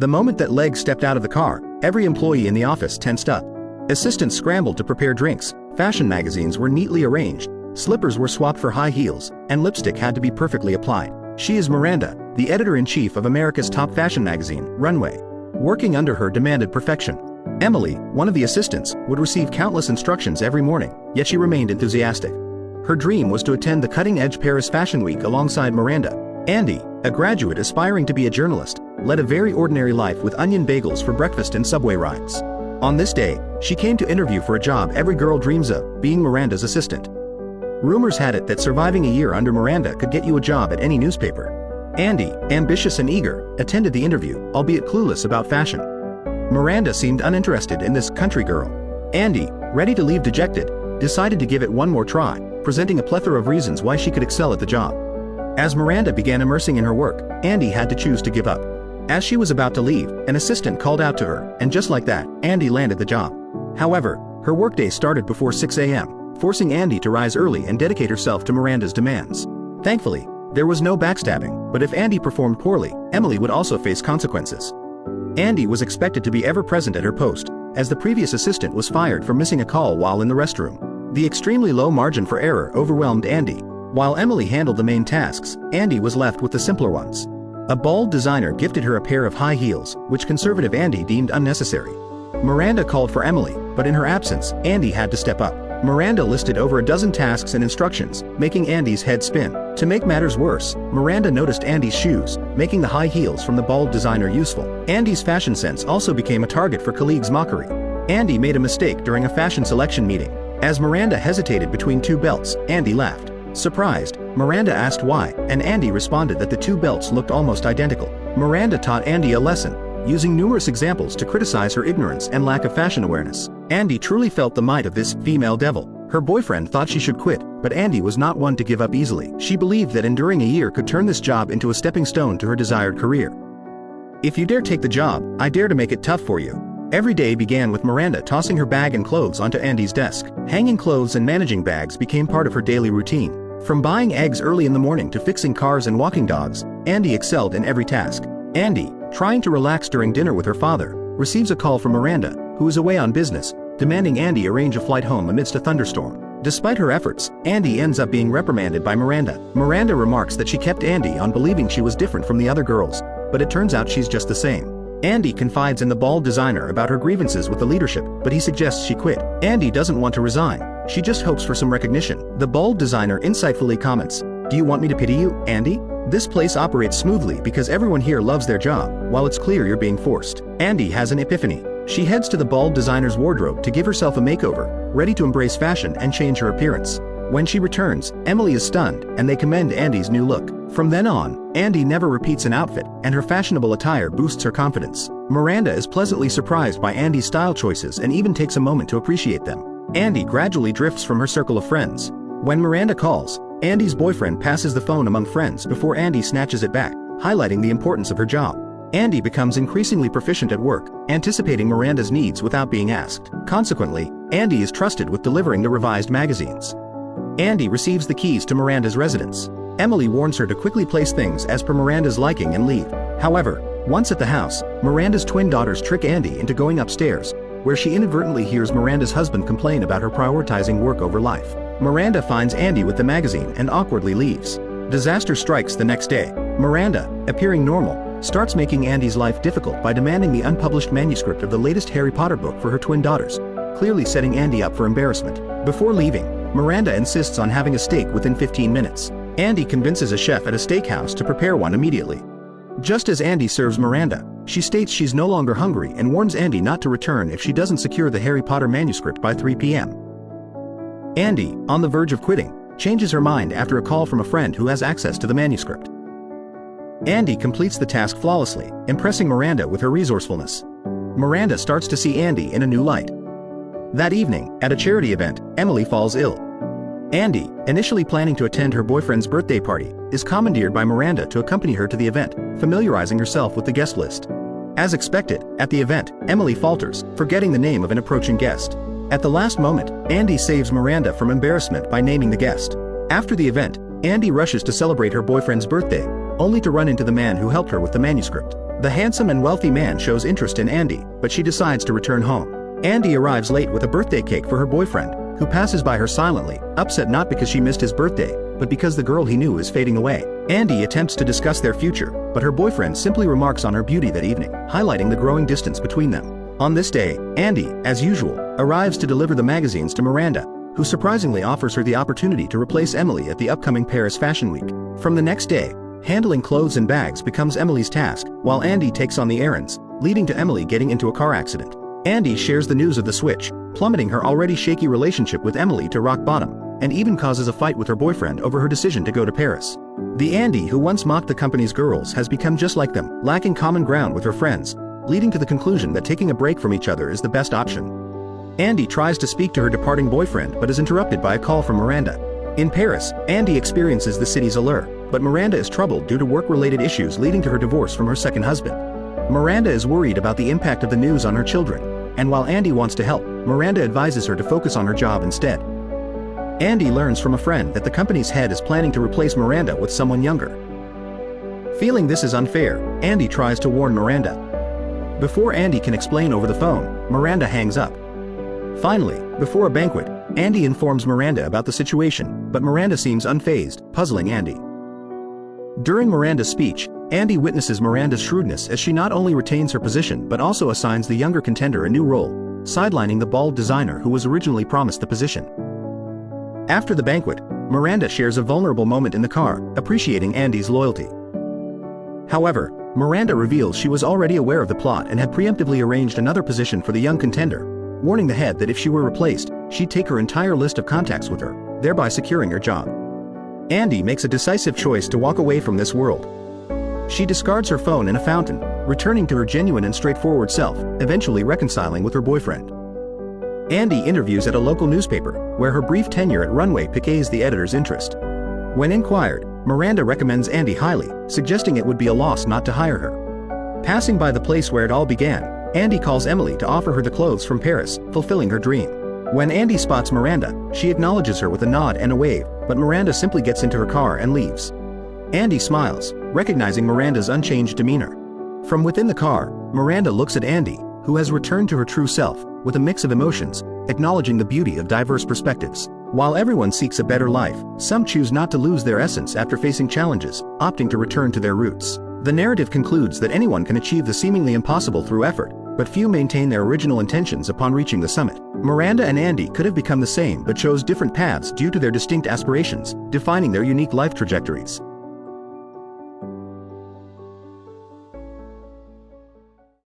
The moment that Leg stepped out of the car, every employee in the office tensed up. Assistants scrambled to prepare drinks, fashion magazines were neatly arranged, slippers were swapped for high heels, and lipstick had to be perfectly applied. She is Miranda, the editor-in-chief of America's top fashion magazine, Runway. Working under her demanded perfection. Emily, one of the assistants, would receive countless instructions every morning, yet she remained enthusiastic. Her dream was to attend the cutting-edge Paris Fashion Week alongside Miranda. Andy, a graduate aspiring to be a journalist, led a very ordinary life with onion bagels for breakfast and subway rides. On this day, she came to interview for a job every girl dreams of, being Miranda's assistant. Rumors had it that surviving a year under Miranda could get you a job at any newspaper. Andy, ambitious and eager, attended the interview, albeit clueless about fashion. Miranda seemed uninterested in this country girl. Andy, ready to leave dejected, decided to give it one more try, presenting a plethora of reasons why she could excel at the job. As Miranda began immersing in her work, Andy had to choose to give up. As she was about to leave, an assistant called out to her, and just like that, Andy landed the job. However, her workday started before 6 a.m., forcing Andy to rise early and dedicate herself to Miranda's demands. Thankfully, there was no backstabbing, but if Andy performed poorly, Emily would also face consequences. Andy was expected to be ever present at her post, as the previous assistant was fired for missing a call while in the restroom. The extremely low margin for error overwhelmed Andy. While Emily handled the main tasks, Andy was left with the simpler ones. A bald designer gifted her a pair of high heels, which conservative Andy deemed unnecessary. Miranda called for Emily, but in her absence, Andy had to step up. Miranda listed over a dozen tasks and instructions, making Andy's head spin. To make matters worse, Miranda noticed Andy's shoes, making the high heels from the bald designer useful. Andy's fashion sense also became a target for colleagues' mockery. Andy made a mistake during a fashion selection meeting. As Miranda hesitated between two belts, Andy laughed. Surprised, Miranda asked why, and Andy responded that the two belts looked almost identical. Miranda taught Andy a lesson, using numerous examples to criticize her ignorance and lack of fashion awareness. Andy truly felt the might of this female devil. Her boyfriend thought she should quit, but Andy was not one to give up easily. She believed that enduring a year could turn this job into a stepping stone to her desired career. If you dare take the job, I dare to make it tough for you. Every day began with Miranda tossing her bag and clothes onto Andy's desk. Hanging clothes and managing bags became part of her daily routine. From buying eggs early in the morning to fixing cars and walking dogs, Andy excelled in every task. Andy, trying to relax during dinner with her father, receives a call from Miranda, who is away on business, demanding Andy arrange a flight home amidst a thunderstorm. Despite her efforts, Andy ends up being reprimanded by Miranda. Miranda remarks that she kept Andy on believing she was different from the other girls, but it turns out she's just the same. Andy confides in the bald designer about her grievances with the leadership, but he suggests she quit. Andy doesn't want to resign. She just hopes for some recognition. The bald designer insightfully comments, "Do you want me to pity you, Andy? This place operates smoothly because everyone here loves their job, while it's clear you're being forced." Andy has an epiphany. She heads to the bald designer's wardrobe to give herself a makeover, ready to embrace fashion and change her appearance. When she returns, Emily is stunned, and they commend Andy's new look. From then on, Andy never repeats an outfit, and her fashionable attire boosts her confidence. Miranda is pleasantly surprised by Andy's style choices and even takes a moment to appreciate them. Andy gradually drifts from her circle of friends. When Miranda calls, Andy's boyfriend passes the phone among friends before Andy snatches it back, highlighting the importance of her job. Andy becomes increasingly proficient at work, anticipating Miranda's needs without being asked. Consequently, Andy is trusted with delivering the revised magazines. Andy receives the keys to Miranda's residence. Emily warns her to quickly place things as per Miranda's liking and leave. However, once at the house, Miranda's twin daughters trick Andy into going upstairs, where she inadvertently hears Miranda's husband complain about her prioritizing work over life. Miranda finds Andy with the magazine and awkwardly leaves. Disaster strikes the next day. Miranda, appearing normal, starts making Andy's life difficult by demanding the unpublished manuscript of the latest Harry Potter book for her twin daughters, clearly setting Andy up for embarrassment. Before leaving, Miranda insists on having a steak within 15 minutes. Andy convinces a chef at a steakhouse to prepare one immediately. Just as Andy serves Miranda, she states she's no longer hungry and warns Andy not to return if she doesn't secure the Harry Potter manuscript by 3 p.m. Andy, on the verge of quitting, changes her mind after a call from a friend who has access to the manuscript. Andy completes the task flawlessly, impressing Miranda with her resourcefulness. Miranda starts to see Andy in a new light. That evening, at a charity event, Emily falls ill. Andy, initially planning to attend her boyfriend's birthday party, is commandeered by Miranda to accompany her to the event, familiarizing herself with the guest list. As expected, at the event, Emily falters, forgetting the name of an approaching guest. At the last moment, Andy saves Miranda from embarrassment by naming the guest. After the event, Andy rushes to celebrate her boyfriend's birthday, only to run into the man who helped her with the manuscript. The handsome and wealthy man shows interest in Andy, but she decides to return home. Andy arrives late with a birthday cake for her boyfriend, who passes by her silently, upset not because she missed his birthday, but because the girl he knew is fading away. Andy attempts to discuss their future, but her boyfriend simply remarks on her beauty that evening, highlighting the growing distance between them. On this day, Andy, as usual, arrives to deliver the magazines to Miranda, who surprisingly offers her the opportunity to replace Emily at the upcoming Paris Fashion Week. From the next day, handling clothes and bags becomes Emily's task, while Andy takes on the errands, leading to Emily getting into a car accident. Andy shares the news of the switch, plummeting her already shaky relationship with Emily to rock bottom, and even causes a fight with her boyfriend over her decision to go to Paris. The Andy who once mocked the company's girls has become just like them, lacking common ground with her friends, leading to the conclusion that taking a break from each other is the best option. Andy tries to speak to her departing boyfriend but is interrupted by a call from Miranda. In Paris, Andy experiences the city's allure, but Miranda is troubled due to work-related issues leading to her divorce from her second husband. Miranda is worried about the impact of the news on her children, and while Andy wants to help, Miranda advises her to focus on her job instead. Andy learns from a friend that the company's head is planning to replace Miranda with someone younger. Feeling this is unfair, Andy tries to warn Miranda. Before Andy can explain over the phone, Miranda hangs up. Finally, before a banquet, Andy informs Miranda about the situation, but Miranda seems unfazed, puzzling Andy. During Miranda's speech, Andy witnesses Miranda's shrewdness as she not only retains her position but also assigns the younger contender a new role, sidelining the bald designer who was originally promised the position. After the banquet, Miranda shares a vulnerable moment in the car, appreciating Andy's loyalty. However, Miranda reveals she was already aware of the plot and had preemptively arranged another position for the young contender, warning the head that if she were replaced, she'd take her entire list of contacts with her, thereby securing her job. Andy makes a decisive choice to walk away from this world. She discards her phone in a fountain, returning to her genuine and straightforward self, eventually reconciling with her boyfriend. Andy interviews at a local newspaper, where her brief tenure at Runway piques the editor's interest. When inquired, Miranda recommends Andy highly, suggesting it would be a loss not to hire her. Passing by the place where it all began, Andy calls Emily to offer her the clothes from Paris, fulfilling her dream. When Andy spots Miranda, she acknowledges her with a nod and a wave, but Miranda simply gets into her car and leaves. Andy smiles, recognizing Miranda's unchanged demeanor. From within the car, Miranda looks at Andy, who has returned to her true self, with a mix of emotions, acknowledging the beauty of diverse perspectives. While everyone seeks a better life, some choose not to lose their essence after facing challenges, opting to return to their roots. The narrative concludes that anyone can achieve the seemingly impossible through effort, but few maintain their original intentions upon reaching the summit. Miranda and Andy could have become the same but chose different paths due to their distinct aspirations, defining their unique life trajectories.